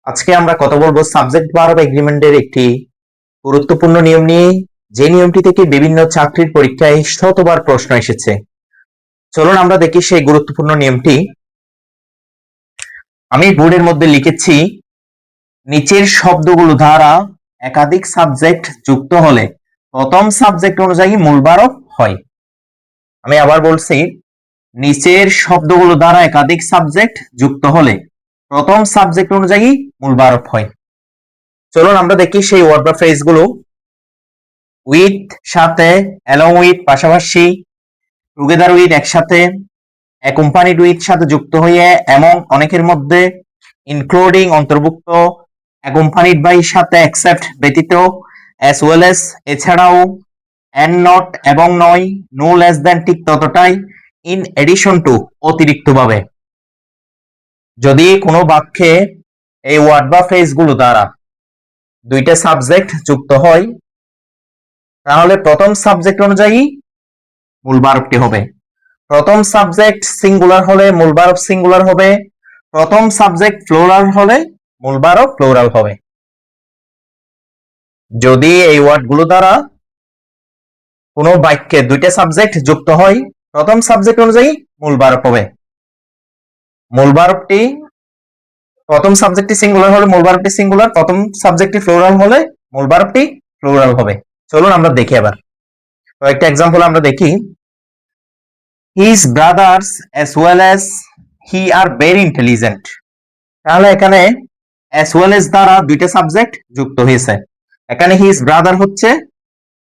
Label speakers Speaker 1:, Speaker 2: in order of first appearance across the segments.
Speaker 1: আজকে আমরা কথা বলবো সাবজেক্ট বার অফ এগ্রিমেন্টের একটি গুরুত্বপূর্ণ নিয়ম নিয়ে, যে নিয়মটি থেকে বিভিন্ন চাকরির পরীক্ষায় শতবার প্রশ্ন এসেছে। চলুন আমরা দেখি সেই গুরুত্বপূর্ণ নিয়মটি। আমি বোর্ডের মধ্যে লিখেছি, নিচের শব্দগুলো দ্বারা একাধিক সাবজেক্ট যুক্ত হলে প্রথম সাবজেক্ট অনুযায়ী মূল বারক হয়। আমি আবার বলছি, নিচের শব্দগুলো দ্বারা একাধিক সাবজেক্ট যুক্ত হলে প্রথম সাবজেক্ট অনুযায়ী মূল বারক হয়। চলুন আমরা দেখি সেই ওয়ার্ড বা ফ্রেজ গুলো। উইথ সাথে, অ্যালং উইথ পাশাপাশি, টুগেদার উইথ একসাথে, অ্যাকম্পানিড উইথ সাথে যুক্ত হয়ে, এবং অনেকের মধ্যে, ইনক্লুডিং অন্তর্ভুক্ত, অ্যাকম্পানিড বাই সাথে, এক্সেপ্ট ব্যতীত, অ্যাজ ওয়েল এস এছাড়াও, এন্ড নট এবং নয়, নো লেস দেন ঠিক ততটাই, ইন এডিশন টু অতিরিক্তভাবে। যদি কোনো বাক্যে এই ওয়ার্ড বা ফ্রেজ গুলো দ্বারা দুইটা সাবজেক্ট যুক্ত হয়, তাহলে প্রথম সাবজেক্ট অনুযায়ী মূল বারকটি হবে। প্রথম সাবজেক্ট সিঙ্গুলার হলে মূল বারক সিঙ্গুলার হবে, প্রথম সাবজেক্ট প্লুরাল হলে মূল বারক প্লুরাল হবে। যদি এই ওয়ার্ডগুলো দ্বারা কোনো বাক্যে দুইটা সাবজেক্ট যুক্ত হয়, প্রথম সাবজেক্ট অনুযায়ী মূল বারক হবে। মূল বারকটি, প্রথম সাবজেক্টটি সিঙ্গুলার হলে মূল বারকটি সিঙ্গুলার, প্রথম সাবজেক্টটি প্লুরাল হলে মূল বারকটি প্লুরাল হবে। চলুন আমরা দেখি এবার কয়েকটা এক্সাম্পল আমরা দেখি। His brothers as well as he are very intelligent. তাহলে এখানে as well as দ্বারা দুইটা সাবজেক্ট যুক্ত হয়েছে। এখানে his brother হচ্ছে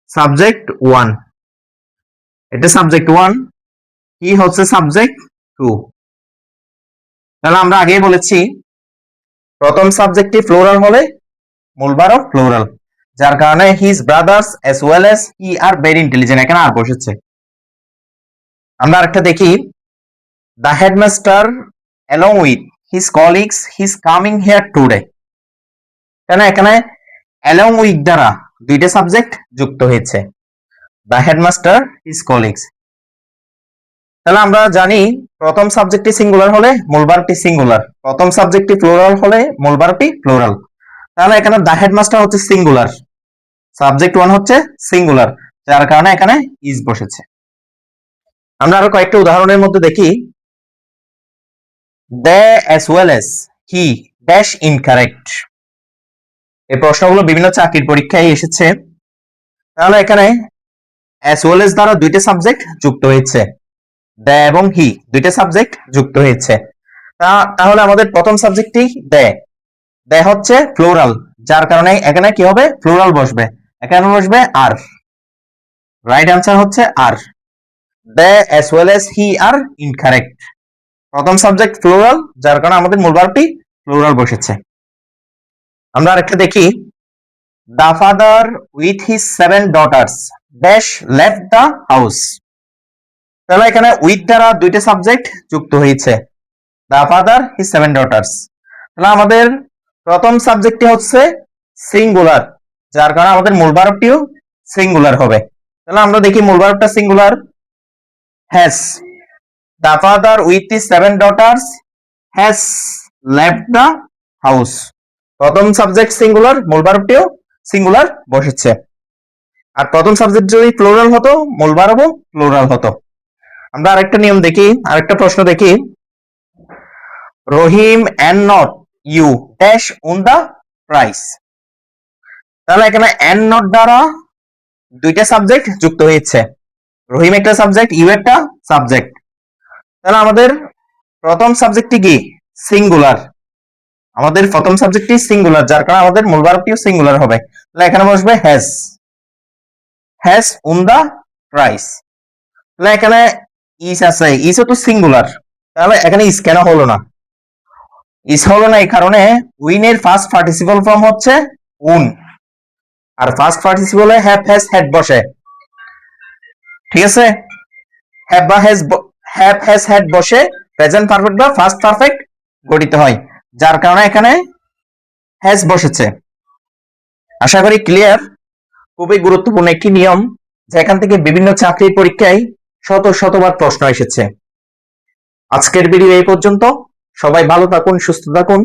Speaker 1: সাবজেক্ট 1, এটা সাবজেক্ট 1, he হচ্ছে সাবজেক্ট 2। তাহলে আমরা আগেই বলেছি, প্রথম সাবজেক্টটি প্লুরাল হলে মূল বারক প্লুরাল, যার কারণে his brothers as well as he are very intelligent এখানে আর বসেছে। আমরা আরেকটা দেখি, the headmaster along with his colleagues is coming here today. এখানে along with দ্বারা দুইটা সাবজেক্ট যুক্ত হয়েছে, the headmaster, his colleagues। তাহলে আমরা জানি প্রথম সাবজেক্টটি সিঙ্গুলার হলে মূল বারকটি সিঙ্গুলার, প্রথম সাবজেক্টটি প্লুরাল হলে মূল বারকটি প্লুরাল। তাহলে এখানে the headmaster হচ্ছে সিঙ্গুলার, সাবজেক্ট 1 হচ্ছে সিঙ্গুলার, যার কারণে এখানে is বসেছে। আমরা আরো কয়েকটা উদাহরণের মধ্যে দেখি, they as well as he dash incorrect। এই প্রশ্নগুলো বিভিন্ন চাকরির পরীক্ষায় এসেছে। তাহলে এখানে as well as দ্বারা দুইটা সাবজেক্ট যুক্ত হয়েছে, they এবং he দুইটা সাবজেক্ট যুক্ত হয়েছে। তাহলে আমাদের প্রথম সাবজেক্টটি they হচ্ছে প্লুরাল, যার কারণে এখানে কি হবে, প্লুরাল বসবে, এখানে বসবে আর। রাইট আনসার হচ্ছে আর। they as well as he are incorrect, প্রথম সাবজেক্ট প্লুরাল, যার কারণে আমাদের মূল বারকটি প্লুরাল বসেছে। আমরা আরেকটা দেখি, the father with his 7 daughters dash left the house। তাহলে এখানে with দ্বারা দুইটা সাবজেক্ট যুক্ত হয়েছে, the father his 7 daughters। তাহলে আমাদের প্রথম সাবজেক্টটি হচ্ছে সিঙ্গুলার, যার কারণে আমাদের মূল বারকটিও সিঙ্গুলার হবে। তাহলে আমরা দেখি মূল বারকটা singular, has, the father with his 7 daughters has left the house। প্রথম সাবজেক্ট সিঙ্গুলার, মূল বারকটিও সিঙ্গুলার বসেছে। আর প্রথম সাবজেক্ট যদি প্লুরাল হতো, মূল বারকও প্লুরাল হতো। আমরা আরেকটা নিয়ম দেখি, আরেকটা প্রশ্ন দেখি, রহিম and not you dash on the price। তাহলে এখানে and not দ্বারা দুইটা সাবজেক্ট যুক্ত হয়েছে, রহিম একটা সাবজেক্ট, ইউ একটা সাবজেক্ট। তাহলে আমাদের প্রথম সাবজেক্টটি কি, সিঙ্গুলার, আমাদের প্রথম সাবজেক্টটি সিঙ্গুলার, যার কারণে আমাদের মূল বারকটিও সিঙ্গুলার হবে। তাহলে এখানে বসবে has on the price। তাহলে এখানে is আছে, is তো সিঙ্গুলার, তাহলে এখানে is কেন হলো না, is হলো না এই কারণে উইন এর ফার্স্ট পার্টিসিপল ফর্ম হচ্ছে উন, আর ফার্স্ট পার্টিসিপলে হ্যাভ হ্যাজ হ্যাড বসে। ঠিক আছে, হ্যাভ বা হ্যাভ হ্যাজ হ্যাড বসে প্রেজেন্ট পারফেক্ট বা ফার্স্ট পারফেক্ট গঠিত হয়, যার কারণে এখানে হ্যাজ বসেছে। আশা করি ক্লিয়ার। খুবই গুরুত্বপূর্ণ একটি নিয়ম, যেখান থেকে বিভিন্ন চাকরির পরীক্ষায় শতবার প্রশ্ন এসেছে। আজকের ভিডিও এই পর্যন্ত। সবাই ভালো থাকুন, সুস্থ থাকুন।